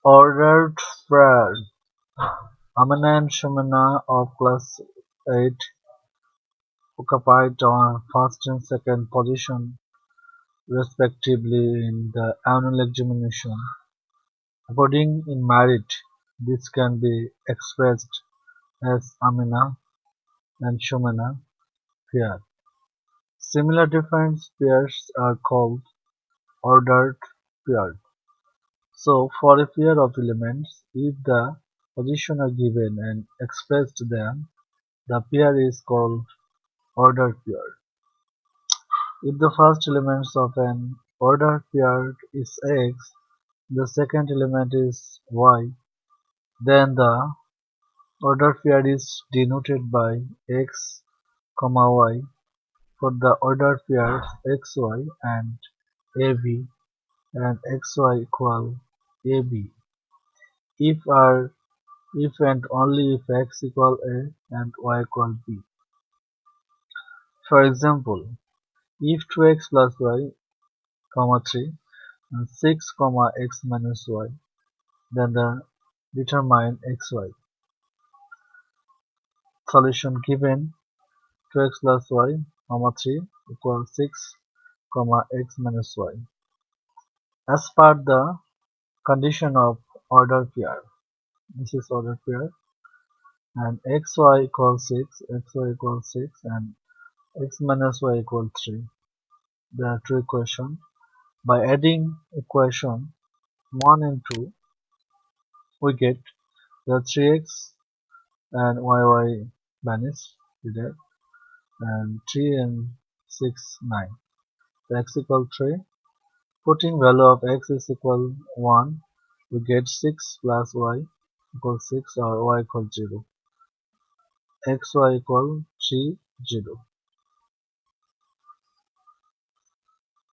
Ordered pair Amina and Shumina of class 8 occupied on first and second position respectively in the annual examination. According in merit, this can be expressed as Amina and Shumina pair. Similar different pairs are called ordered pairs. So, for a pair of elements, if the positions are given and expressed then, the pair is called ordered pair. If the first element of an ordered pair is x, the second element is y, then the ordered pair is denoted by x, y for the ordered pairs xy and ab and xy equal ab. If are if and only if x equal a and y equal b. For example, if 2x plus y, 3 and 6, x minus y, then determine xy. Solution given 2x plus y, 3 equals 6, x minus y. As per the condition of order pair, this is order pair, and xy equals 6, and x minus y equals 3. There are two equations. By adding equation 1 and 2, we get the 3x and yy vanish there, and 3 and 6 9. The x equal 3. Putting value of x is equal 1, we get 6 plus y equals 6 or y equals 0. xy equal 3 0.